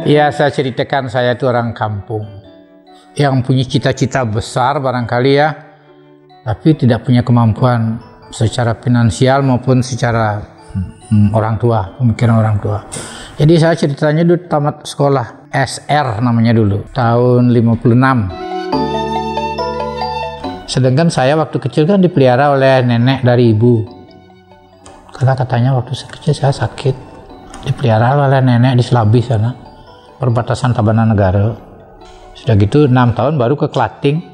Ya, saya ceritakan saya itu orang kampung yang punya cita-cita besar barangkali ya, tapi tidak punya kemampuan secara finansial maupun secara orang tua, pemikiran orang tua. Jadi saya ceritanya dulu tamat sekolah SR namanya dulu, tahun 56. Sedangkan saya waktu kecil kan dipelihara oleh nenek dari ibu. Karena katanya waktu kecil saya sakit, dipelihara oleh nenek di Selabi sana, perbatasan Tabanan Negara. Sudah gitu 6 tahun baru ke Klating,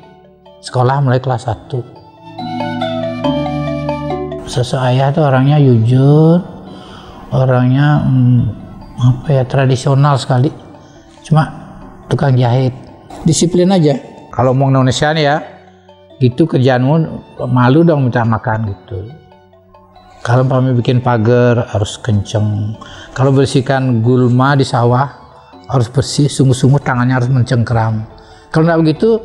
sekolah mulai kelas 1. Sosok ayah itu orangnya jujur, orangnya tradisional sekali. Cuma tukang jahit, disiplin aja. Kalau ngomong Indonesia nih ya, gitu kerjaanmu malu dong minta makan gitu. Kalau kami bikin pagar harus kenceng. Kalau bersihkan gulma di sawah harus bersih, sungguh-sungguh tangannya harus mencengkeram. Kalau nggak begitu,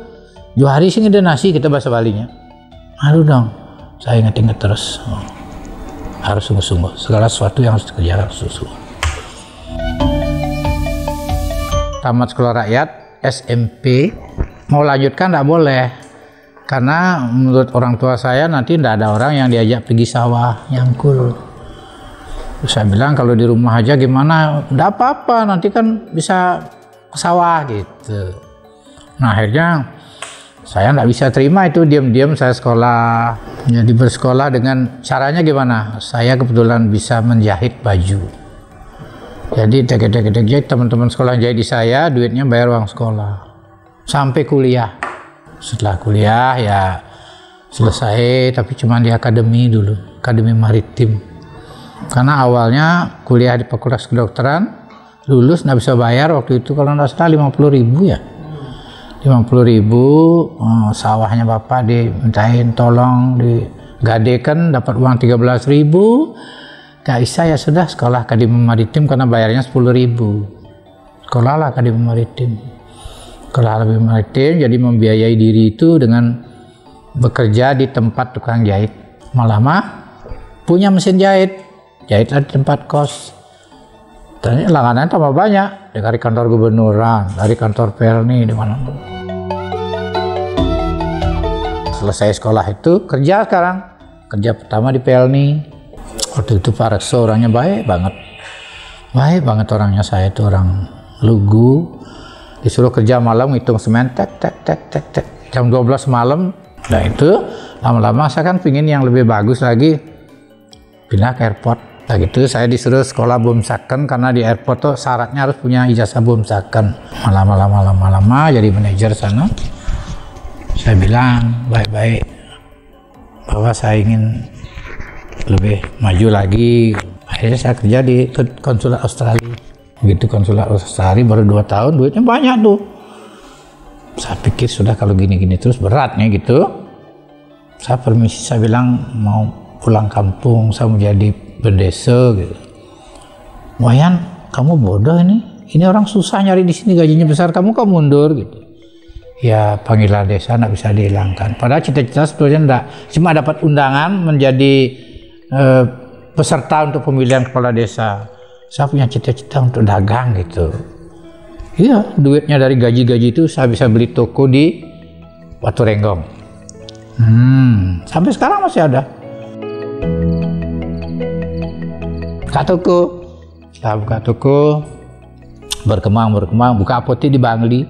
Johari sih ngide nasi kita bahasa Balinya. Malu dong. Saya ingat-ingat terus. Harus sungguh-sungguh. Segala sesuatu yang harus dikerjakan harus sungguh. Tamat sekolah rakyat, SMP, mau lanjutkan nggak boleh. Karena menurut orang tua saya nanti tidak ada orang yang diajak pergi sawah nyangkul. Terus saya bilang kalau di rumah aja gimana, tidak apa-apa nanti kan bisa ke sawah gitu. Nah akhirnya saya tidak bisa terima itu, diam-diam saya sekolah. Jadi bersekolah dengan caranya gimana? Saya kebetulan bisa menjahit baju. Jadi tek-tek teman-teman sekolah jahit di saya, duitnya bayar uang sekolah. Sampai kuliah. Setelah kuliah ya selesai, tapi cuma di akademi dulu, akademi maritim. Karena awalnya kuliah di Fakultas Kedokteran, lulus nggak bisa bayar waktu itu kalau nggak salah 50.000 ya. 50.000, sawahnya bapak dimintain tolong digadekan, dapat uang 13.000. Nggak bisa ya sudah sekolah akademi maritim karena bayarnya 10.000. Sekolahlah akademi maritim. Sekolah akademi maritim jadi membiayai diri itu dengan bekerja di tempat tukang jahit. Malah punya mesin jahit, jahitlah di tempat kos. Dan langganan tambah banyak dari kantor gubernuran, dari kantor Pelni, di mana. Selesai sekolah itu kerja sekarang. Kerja pertama di Pelni. Waktu itu Pak Rekso orangnya baik banget. Baik banget orangnya, saya itu orang lugu. Disuruh kerja malam ngitung semen, tek. Jam 12 malam. Nah itu lama-lama saya kan pingin yang lebih bagus lagi, pindah ke airport. Nah gitu saya disuruh sekolah Bumsaken karena di airport tuh syaratnya harus punya ijazah Bumsaken. Lama-lama jadi manajer sana. Saya bilang baik-baik bahwa saya ingin lebih maju lagi. Akhirnya saya kerja di konsulat Australia. Begitu konsulat Australia baru 2 tahun, duitnya banyak tuh. Saya pikir sudah kalau gini-gini terus beratnya gitu. Saya permisi, saya bilang mau pulang kampung, saya mau jadi bendesa gitu. Wayan, kamu bodoh ini orang susah nyari di sini, gajinya besar, kamu kok mundur gitu. Ya panggilan desa nggak bisa dihilangkan. Padahal cita-cita sebetulnya enggak, cuma dapat undangan menjadi peserta untuk pemilihan kepala desa. Saya punya cita-cita untuk dagang gitu. Iya, duitnya dari gaji-gaji itu saya bisa beli toko di Watu Renggong. Sampai sekarang masih ada. Buka toko. Setelah buka toko, berkembang, buka apotek di Bangli.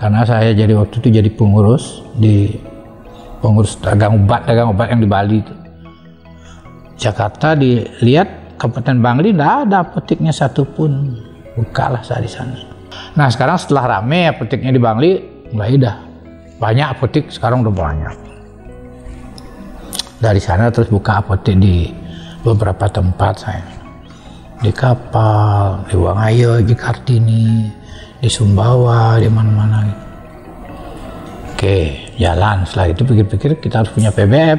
Karena saya jadi waktu itu jadi pengurus dagang obat yang di Bali itu. Jakarta dilihat Kabupaten Bangli tidak ada apoteknya satupun, bukalah saya di sana. Nah sekarang setelah rame apoteknya di Bangli, mulai dah banyak apotek, sekarang udah banyak. Dari sana terus buka apotek di beberapa tempat saya, di Kapal, di Wangayo, di Kartini, di Sumbawa, di mana-mana. Oke, jalan. Setelah itu pikir-pikir kita harus punya PBF.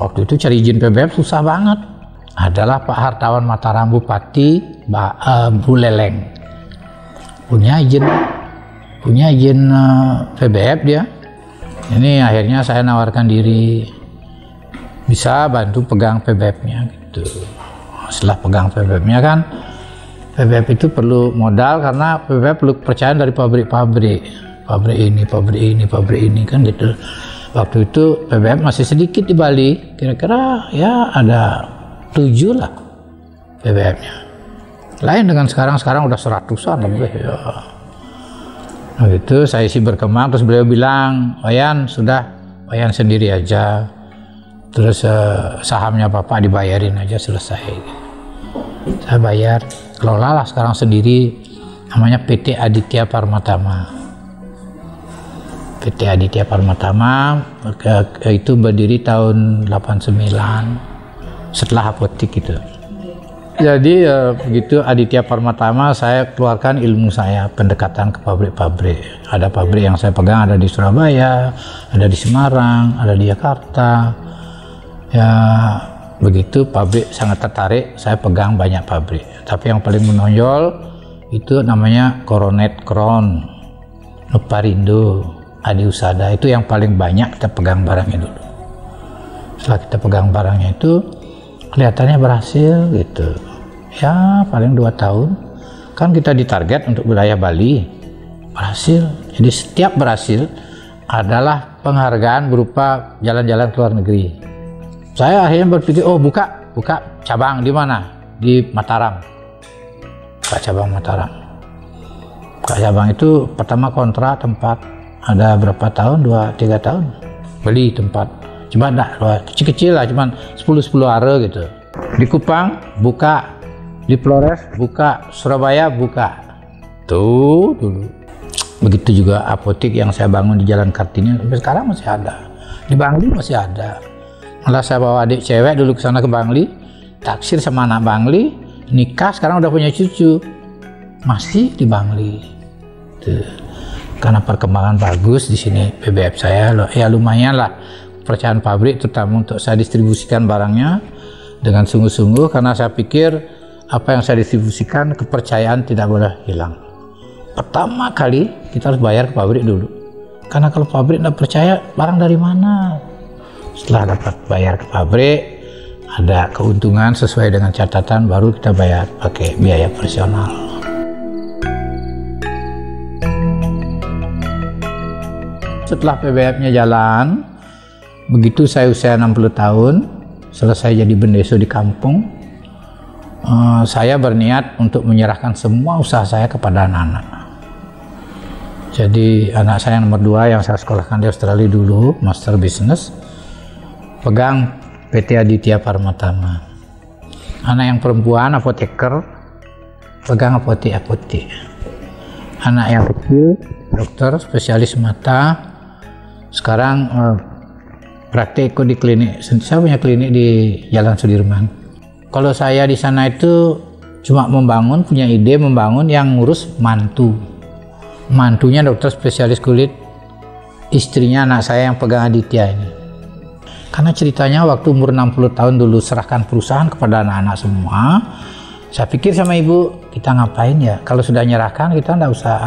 Waktu itu cari izin PBF susah banget. Adalah Pak Hartawan Mataram Bupati Buleleng punya izin PBF dia. Ini akhirnya saya nawarkan diri bisa bantu pegang PBF-nya gitu. Setelah pegang PBF-nya kan PBF itu perlu modal karena PBF perlu kepercayaan dari pabrik-pabrik. Pabrik ini kan gitu. Waktu itu PBF masih sedikit di Bali, kira-kira ya ada 7 lah PBF-nya. Lain dengan sekarang udah 100-an lebih ya. Nah itu saya sih berkembang, terus beliau bilang, Wayan sendiri aja, terus sahamnya Bapak dibayarin aja selesai. Saya bayar, kelolalah sekarang sendiri, namanya PT Aditya Parmatama. PT Aditya Parmatama itu berdiri tahun 89 setelah apotik itu. Jadi begitu Aditya Parmatama, saya keluarkan ilmu saya, pendekatan ke pabrik-pabrik. Ada pabrik yang saya pegang, ada di Surabaya, ada di Semarang, ada di Jakarta. Ya begitu pabrik sangat tertarik, saya pegang banyak pabrik. Tapi yang paling menonjol itu namanya Coronet Crown, Nuparindo, Adi Usada. Itu yang paling banyak kita pegang barangnya dulu. Setelah kita pegang barangnya itu, kelihatannya berhasil gitu ya, paling 2 tahun kan kita ditarget untuk wilayah Bali, berhasil. Jadi setiap berhasil adalah penghargaan berupa jalan-jalan ke luar negeri. Saya akhirnya berpikir, oh buka cabang di mana, di Mataram. Buka cabang Mataram. Buka cabang itu pertama kontrak tempat, ada berapa tahun, 2-3 tahun beli tempat. Cuma kecil-kecil lah, cuman 10 are gitu. Di Kupang buka, di Flores buka, Surabaya buka. Tuh dulu. Begitu juga apotik yang saya bangun di Jalan Kartini, sampai sekarang masih ada. Di Bangli masih ada. Malah saya bawa adik cewek dulu ke sana ke Bangli, taksir sama anak Bangli, nikah, sekarang udah punya cucu. Masih di Bangli. Tuh. Karena perkembangan bagus di sini PBF saya, ya lumayan lah. Percayaan pabrik terutama untuk saya distribusikan barangnya dengan sungguh-sungguh, karena saya pikir apa yang saya distribusikan, kepercayaan tidak boleh hilang. Pertama kali kita harus bayar ke pabrik dulu, karena kalau pabrik tidak percaya, barang dari mana? Setelah dapat bayar ke pabrik, ada keuntungan sesuai dengan catatan, baru kita bayar pakai biaya operasional. Setelah PBF-nya jalan, begitu saya usia 60 tahun, selesai jadi bendeso di kampung, saya berniat untuk menyerahkan semua usaha saya kepada anak-anak. Jadi anak saya yang nomor 2 yang saya sekolahkan di Australia dulu, Master Business, pegang PT Aditya Parmatama. Anak yang perempuan, apoteker, pegang apotek. Anak yang kecil, dokter, spesialis mata, sekarang praktek di klinik. Saya punya klinik di Jalan Sudirman. Kalau saya di sana itu cuma membangun, punya ide membangun, yang ngurus mantu. Mantunya dokter spesialis kulit, istrinya anak saya yang pegang Aditya ini. Karena ceritanya waktu umur 60 tahun dulu serahkan perusahaan kepada anak-anak semua. Saya pikir sama ibu, kita ngapain ya? Kalau sudah nyerahkan kita nggak usah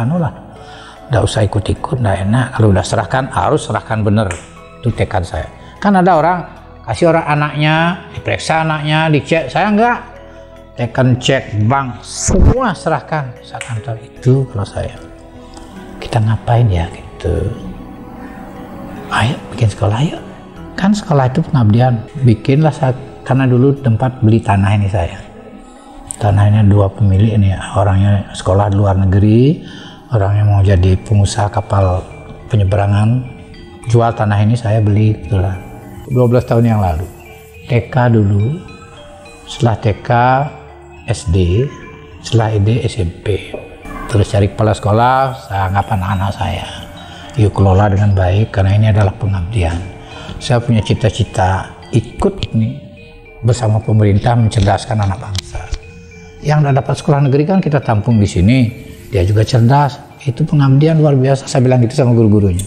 nggak usah ikut-ikut, nggak enak. Kalau udah serahkan harus serahkan bener. Itu tekad saya. Kan ada orang kasih orang anaknya, diperiksa anaknya, dicek, saya enggak. Tekan cek bank, semua serahkan. Saya kantor itu kalau saya. Kita ngapain ya gitu. Ayo bikin sekolah yuk. Kan sekolah itu pengabdian. Bikinlah saya, karena dulu tempat beli tanah ini saya. Tanahnya 2 pemilik ini, orangnya sekolah di luar negeri, orangnya mau jadi pengusaha kapal penyeberangan. Jual tanah ini saya beli kebetulan. 12 tahun yang lalu. TK dulu, setelah TK SD, setelah SD SMP. Terus cari kepala sekolah, saya anggap anak-anak saya. Yuk kelola dengan baik, karena ini adalah pengabdian. Saya punya cita-cita ikut nih bersama pemerintah mencerdaskan anak bangsa. Yang udah dapat sekolah negeri kan kita tampung di sini, dia juga cerdas. Itu pengabdian luar biasa, saya bilang gitu sama guru-gurunya.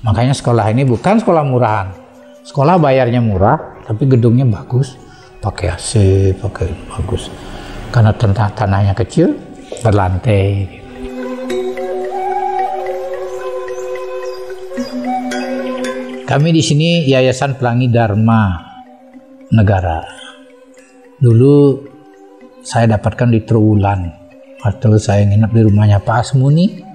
Makanya sekolah ini bukan sekolah murahan. Sekolah bayarnya murah, tapi gedungnya bagus, pakai AC, pakai bagus. Karena tanahnya kecil, berlantai. Kami di sini Yayasan Pelangi Dharma Negara. Dulu saya dapatkan di Trowulan. Waktu saya nginep di rumahnya Pak Asmuni,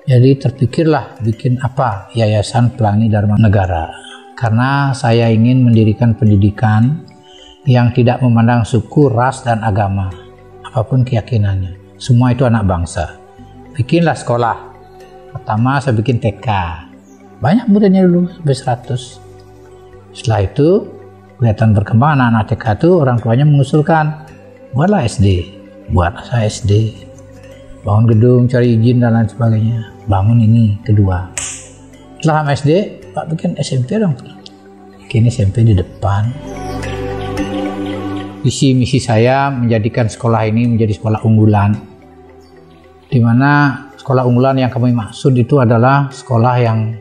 jadi terpikirlah bikin apa, Yayasan Pelangi Dharma Negara. Karena saya ingin mendirikan pendidikan yang tidak memandang suku, ras, dan agama, apapun keyakinannya. Semua itu anak bangsa. Bikinlah sekolah. Pertama saya bikin TK. Banyak muridnya dulu, sampai 100. Setelah itu, kelihatan berkembang anak-anak TK itu, orang tuanya mengusulkan, buatlah SD. Buatlah saya SD. Bangun gedung, cari izin, dan lain sebagainya. Bangun ini, kedua. Setelah SD, Pak bikin SMP dong. Bikin SMP di depan. Visi misi saya menjadikan sekolah ini menjadi sekolah unggulan, di mana sekolah unggulan yang kami maksud itu adalah sekolah yang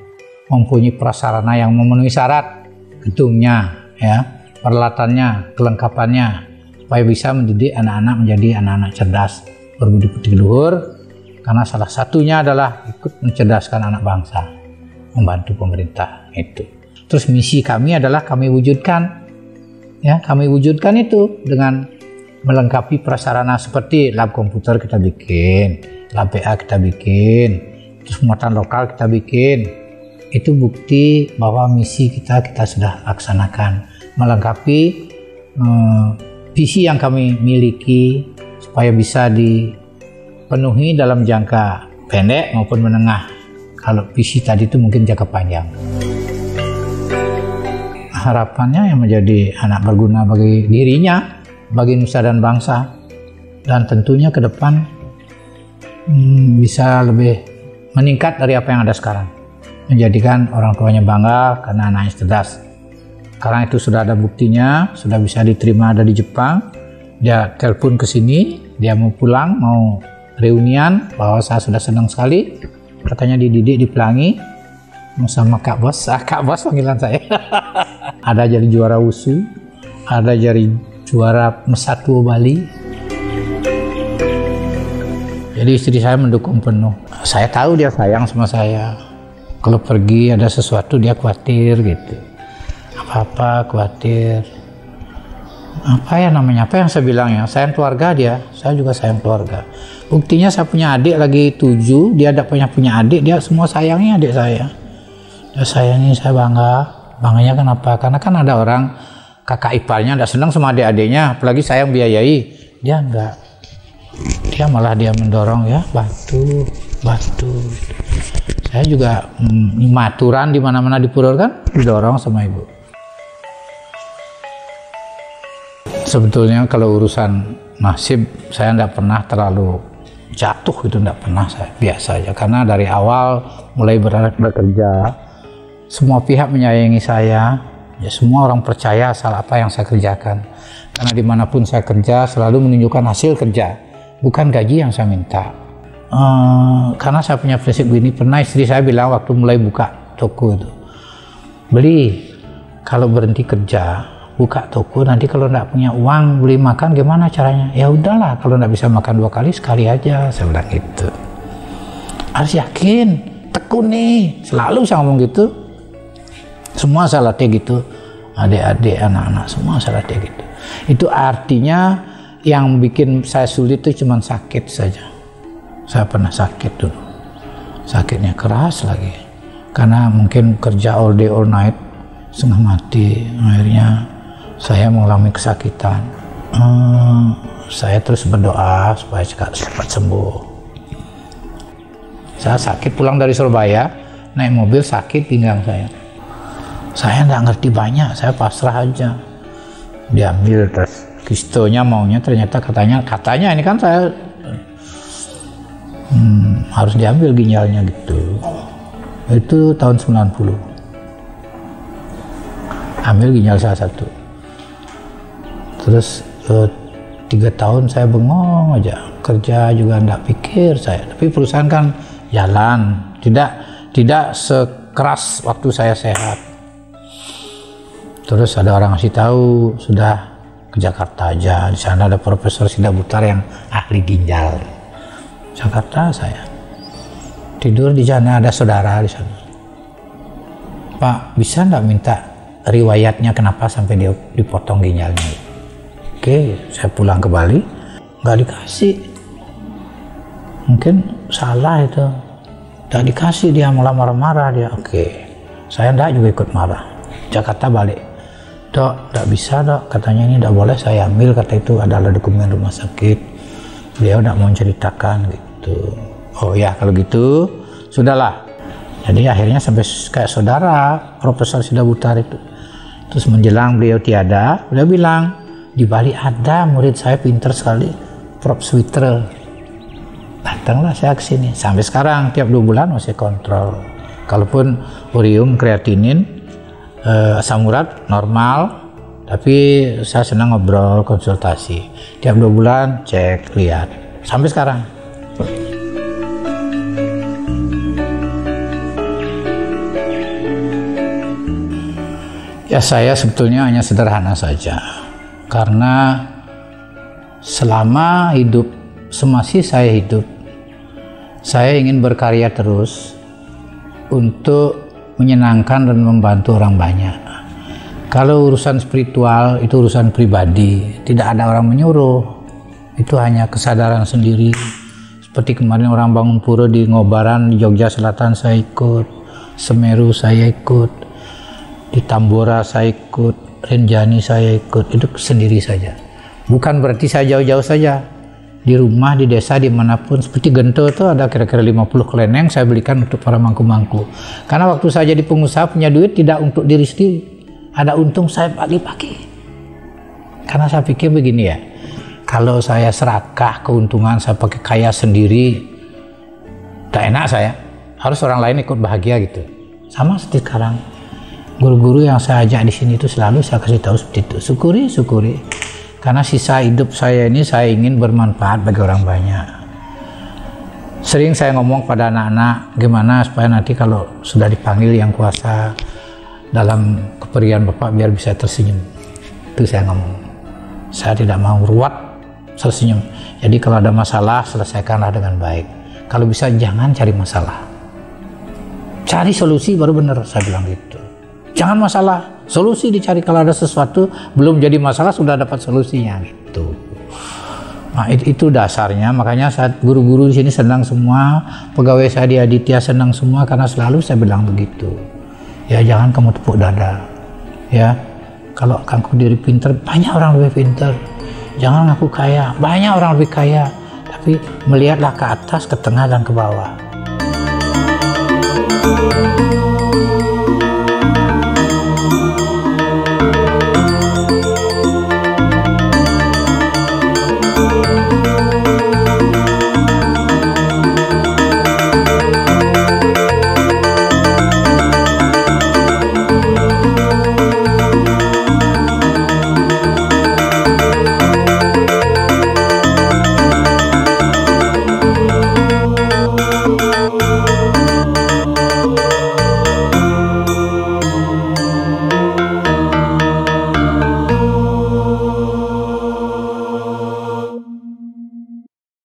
mempunyai prasarana yang memenuhi syarat, gedungnya, ya, peralatannya, kelengkapannya, supaya bisa mendidik anak-anak menjadi anak-anak cerdas, berbudi pekerti luhur, karena salah satunya adalah ikut mencerdaskan anak bangsa, membantu pemerintah itu. Terus misi kami adalah kami wujudkan. Ya, kami wujudkan itu dengan melengkapi prasarana seperti lab komputer kita bikin, lab PA kita bikin, terus muatan lokal kita bikin. Itu bukti bahwa misi kita sudah laksanakan, melengkapi visi yang kami miliki supaya bisa dipenuhi dalam jangka pendek maupun menengah. Kalau visi tadi itu mungkin jangka panjang. Harapannya yang menjadi anak berguna bagi dirinya, bagi nusa dan bangsa, dan tentunya ke depan bisa lebih meningkat dari apa yang ada sekarang, menjadikan orang tuanya bangga karena anaknya cerdas. Karena itu sudah ada buktinya, sudah bisa diterima ada di Jepang. Dia telepon ke sini, dia mau pulang, mau reunian, bahwa saya sudah senang sekali, katanya dididik di Pelangi sama Kak Bos. Kak Bos panggilan saya. Ada jadi juara WUSU, ada jadi juara Mesatwa Bali. Jadi istri saya mendukung penuh. Saya tahu dia sayang sama saya. Kalau pergi ada sesuatu dia khawatir gitu. Apa-apa khawatir. Apa ya namanya? Apa yang saya bilang ya? Sayang keluarga dia. Saya juga sayang keluarga. Buktinya saya punya adik lagi 7. Dia ada punya adik. Dia semua sayangnya adik saya. Dia sayangi, saya bangga. Bangganya kenapa? Karena kan ada orang kakak iparnya tidak senang sama adik-adiknya, apalagi saya yang biayai. Dia enggak. Dia malah dia mendorong, ya bantu. Saya juga maturan di mana-mana di Purwodadi kan didorong sama ibu. Sebetulnya kalau urusan nasib saya tidak pernah terlalu jatuh gitu, tidak pernah, saya biasa aja. Karena dari awal mulai bekerja, semua pihak menyayangi saya, ya semua orang percaya asal apa yang saya kerjakan. Karena dimanapun saya kerja selalu menunjukkan hasil kerja, bukan gaji yang saya minta. Karena saya punya prinsip begini, pernah istri saya bilang waktu mulai buka toko itu, beli kalau berhenti kerja, buka toko, nanti kalau tidak punya uang beli makan gimana caranya? Ya udahlah, kalau tidak bisa makan 2 kali, sekali aja, saya bilang gitu. Harus yakin, tekun nih, selalu saya ngomong gitu. Semua saya latih gitu, adik-adik, anak-anak, semua saya latih gitu. Itu artinya yang bikin saya sulit itu cuma sakit saja. Saya pernah sakit dulu, sakitnya keras lagi, karena mungkin kerja all day all night, setengah mati. Akhirnya saya mengalami kesakitan. Saya terus berdoa supaya cepat sembuh. Saya sakit pulang dari Surabaya, naik mobil sakit pinggang saya. Saya nggak ngerti banyak, saya pasrah aja. Diambil terus kistonya maunya, ternyata katanya ini kan saya harus diambil ginjalnya gitu. Itu tahun 90. Ambil ginjal saya 1. Terus 3 tahun saya bengong aja, kerja juga nggak pikir saya. Tapi perusahaan kan jalan, tidak sekeras waktu saya sehat. Terus ada orang ngasih tahu, sudah ke Jakarta aja. Di sana ada Profesor Sidah Butar yang ahli ginjal. Jakarta saya. Tidur di sana, ada saudara di sana. Pak, bisa nggak minta riwayatnya kenapa sampai dia dipotong ginjalnya? Oke, saya pulang ke Bali, nggak dikasih. mungkin salah itu, tak dikasih, dia malah marah-marah dia. Oke, saya enggak juga ikut marah. Jakarta balik, dok, enggak bisa dok, katanya ini enggak boleh saya ambil, kata itu adalah dokumen rumah sakit. Beliau enggak mau ceritakan gitu. Oh ya kalau gitu, sudahlah. Jadi akhirnya sampai kayak saudara Profesor Sidabutar itu. Terus menjelang beliau tiada, beliau bilang, di Bali ada murid saya pinter sekali, Prof. Switra. Datanglah saya ke sini. Sampai sekarang tiap 2 bulan masih kontrol. Kalaupun urium, kreatinin, asam urat normal, tapi saya senang ngobrol, konsultasi. Tiap 2 bulan cek, lihat. Sampai sekarang. Ya saya sebetulnya hanya sederhana saja, karena selama hidup, semasih saya hidup, saya ingin berkarya terus untuk menyenangkan dan membantu orang banyak. Kalau urusan spiritual itu urusan pribadi, tidak ada orang menyuruh, itu hanya kesadaran sendiri. Seperti kemarin orang bangun pura di Ngobaran, di Jogja Selatan saya ikut, Semeru saya ikut, di Tambora saya ikut, Renjani saya ikut, itu sendiri saja. Bukan berarti saya jauh-jauh saja. Di rumah, di desa, dimanapun, seperti Gento itu ada kira-kira 50 keleneng saya belikan untuk para mangku-mangku. Karena waktu saya jadi pengusaha punya duit tidak untuk diri sendiri, ada untung saya pagi-pagi. Karena saya pikir begini ya, kalau saya serakah keuntungan saya pakai kaya sendiri, tak enak saya. Harus orang lain ikut bahagia gitu. Sama seperti sekarang. Guru-guru yang saya ajak di sini itu selalu saya kasih tahu seperti itu. Syukuri. Karena sisa hidup saya ini saya ingin bermanfaat bagi orang banyak. Sering saya ngomong pada anak-anak, gimana supaya nanti kalau sudah dipanggil yang kuasa dalam kepergian Bapak biar bisa tersenyum. Itu saya ngomong. Saya tidak mau ruwet, tersenyum. Jadi kalau ada masalah selesaikanlah dengan baik. Kalau bisa jangan cari masalah. Cari solusi baru benar, saya bilang gitu. Jangan masalah, solusi dicari. Kalau ada sesuatu belum jadi masalah sudah dapat solusinya gitu. Nah, itu dasarnya. Makanya saat guru-guru di sini senang semua, pegawai saya di Aditya senang semua karena selalu saya bilang begitu. Ya jangan kamu tepuk dada. Ya kalau ngaku diri pintar, banyak orang lebih pintar. Jangan ngaku kaya, banyak orang lebih kaya. Tapi melihatlah ke atas, ke tengah dan ke bawah.